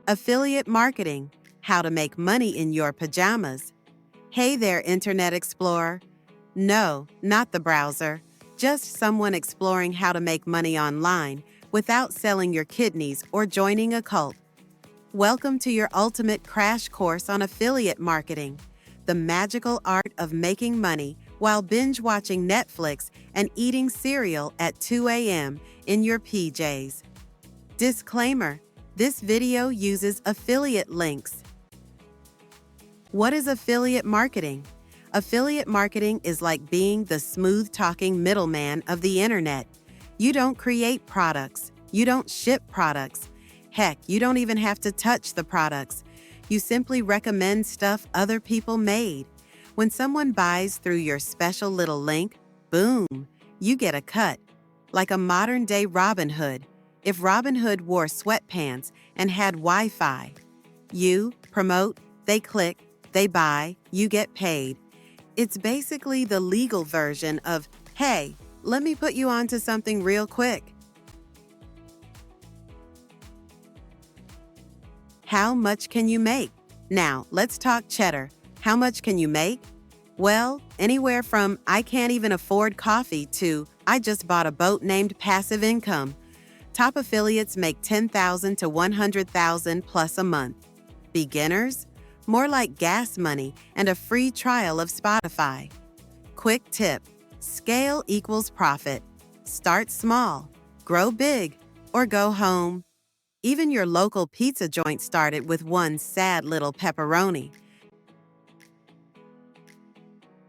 Affiliate marketing, how to make money in your pajamas. Hey there, Internet Explorer. No, not the browser. Just someone exploring how to make money online without selling your kidneys or joining a cult. Welcome to your ultimate crash course on affiliate marketing, the magical art of making money while binge-watching Netflix and eating cereal at 2 a.m. in your PJs. Disclaimer: this video uses affiliate links. What is affiliate marketing? Affiliate marketing is like being the smooth-talking middleman of the internet. You don't create products. You don't ship products. Heck, you don't even have to touch the products. You simply recommend stuff other people made. When someone buys through your special little link, boom, you get a cut. Like a modern-day Robin Hood. If Robin Hood wore sweatpants and had Wi-Fi, you promote, they click, they buy, you get paid. It's basically the legal version of, hey, let me put you onto something real quick. How much can you make? Now, let's talk cheddar. How much can you make? Well, anywhere from I can't even afford coffee to I just bought a boat named passive income. Top affiliates make $10,000 to $100,000 plus a month. Beginners? More like gas money and a free trial of Spotify. Quick tip: scale equals profit. Start small, grow big, or go home. Even your local pizza joint started with one sad little pepperoni.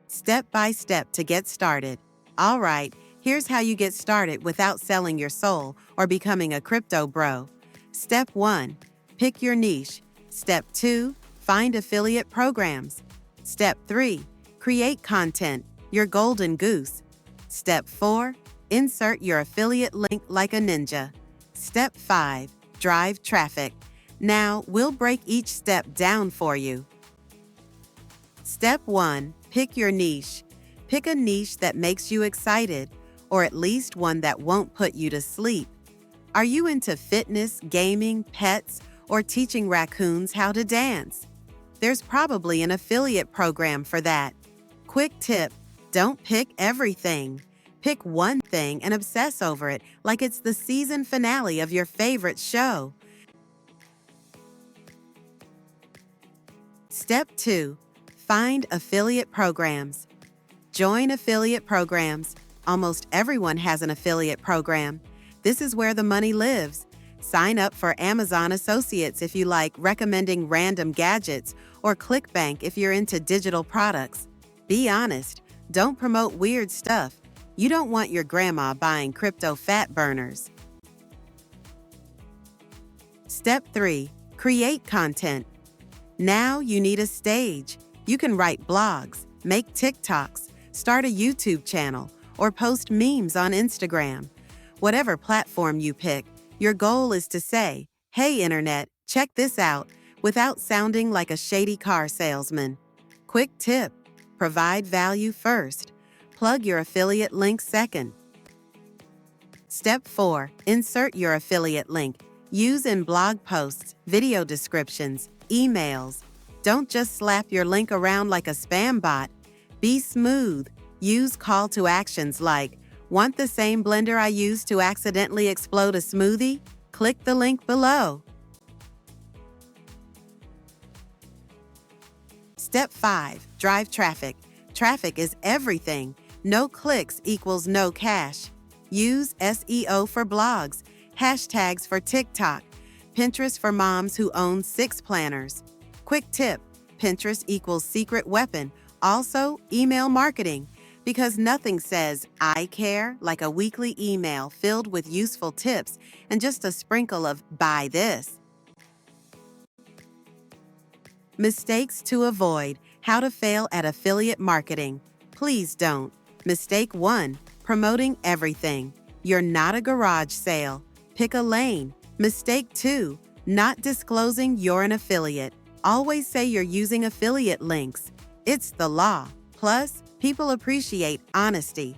Step by step to get started. All right, here's how you get started without selling your soul or becoming a crypto bro. Step 1. Pick your niche. Step 2. Find affiliate programs. Step 3. Create content, your golden goose. Step 4. Insert your affiliate link like a ninja. Step 5. Drive traffic. Now, we'll break each step down for you. Step 1. Pick your niche. Pick a niche that makes you excited, or at least one that won't put you to sleep. Are you into fitness, gaming, pets, or teaching raccoons how to dance? There's probably an affiliate program for that. Quick tip: don't pick everything. Pick one thing and obsess over it like it's the season finale of your favorite show. Step 2. Find affiliate programs. Join affiliate programs. Almost everyone has an affiliate program. This is where the money lives. Sign up for Amazon Associates if you like recommending random gadgets, or ClickBank if you're into digital products. Be honest, don't promote weird stuff. You don't want your grandma buying crypto fat burners. Step 3. Create content. Now you need a stage. You can write blogs, make TikToks, start a YouTube channel, or post memes on Instagram. Whatever platform you pick, your goal is to say, "Hey Internet, check this out," without sounding like a shady car salesman. Quick tip: provide value first. Plug your affiliate link second. Step 4. Insert your affiliate link. Use in blog posts, video descriptions, emails. Don't just slap your link around like a spam bot. Be smooth. Use call to actions like, "Want the same blender I used to accidentally explode a smoothie? Click the link below." Step 5. Drive traffic. Traffic is everything. No clicks equals no cash. Use SEO for blogs, hashtags for TikTok, Pinterest for moms who own 6 planners. Quick tip: Pinterest equals secret weapon. Also, email marketing. Because nothing says "I care" like a weekly email filled with useful tips and just a sprinkle of "buy this." Mistakes to avoid: how to fail at affiliate marketing. Please don't. Mistake 1. Promoting everything. You're not a garage sale. Pick a lane. Mistake 2. Not disclosing you're an affiliate. Always say you're using affiliate links. It's the law. Plus, people appreciate honesty.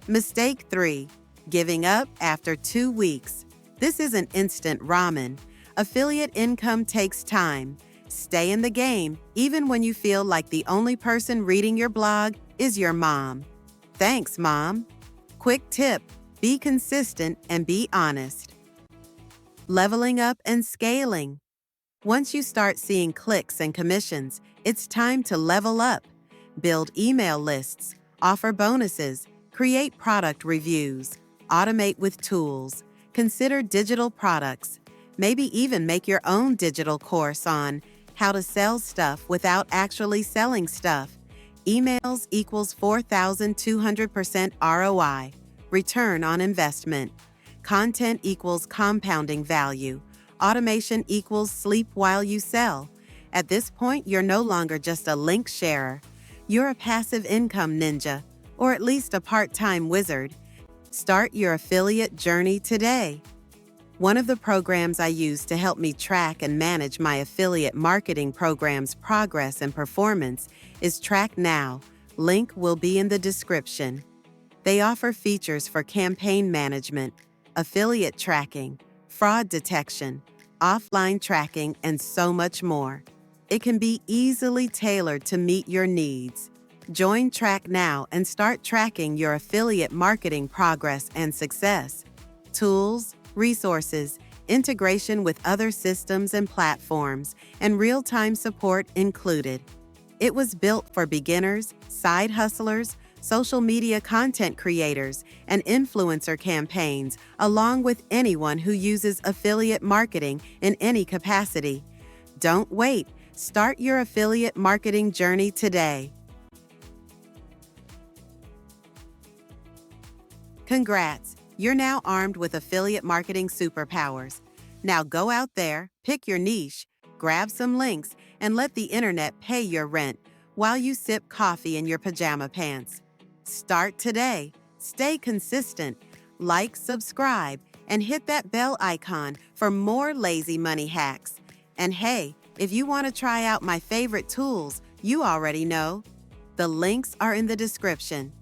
Mistake 3. Giving up after 2 weeks. This isn't instant ramen. Affiliate income takes time. Stay in the game, even when you feel like the only person reading your blog is your mom. Thanks, Mom. Quick tip: be consistent and be honest. Leveling up and scaling. Once you start seeing clicks and commissions, it's time to level up. Build email lists, offer bonuses, create product reviews, automate with tools, consider digital products, maybe even make your own digital course on how to sell stuff without actually selling stuff. Emails equals 4,200% ROI, return on investment. Content equals compounding value. Automation equals sleep while you sell. At this point, you're no longer just a link sharer. You're a passive income ninja, or at least a part-time wizard. Start your affiliate journey today. One of the programs I use to help me track and manage my affiliate marketing program's progress and performance is Track Now. Link will be in the description. They offer features for campaign management, affiliate tracking, fraud detection, offline tracking, and so much more. It can be easily tailored to meet your needs. Join Track Now and start tracking your affiliate marketing progress and success. Tools, resources, integration with other systems and platforms, and real-time support included. It was built for beginners, side hustlers, social media content creators, and influencer campaigns, along with anyone who uses affiliate marketing in any capacity. Don't wait. Start your affiliate marketing journey today. Congrats! You're now armed with affiliate marketing superpowers. Now go out there, pick your niche, grab some links, and let the internet pay your rent while you sip coffee in your pajama pants. Start today. Stay consistent. Like, subscribe, and hit that bell icon for more lazy money hacks. And hey, if you want to try out my favorite tools, you already know. The links are in the description.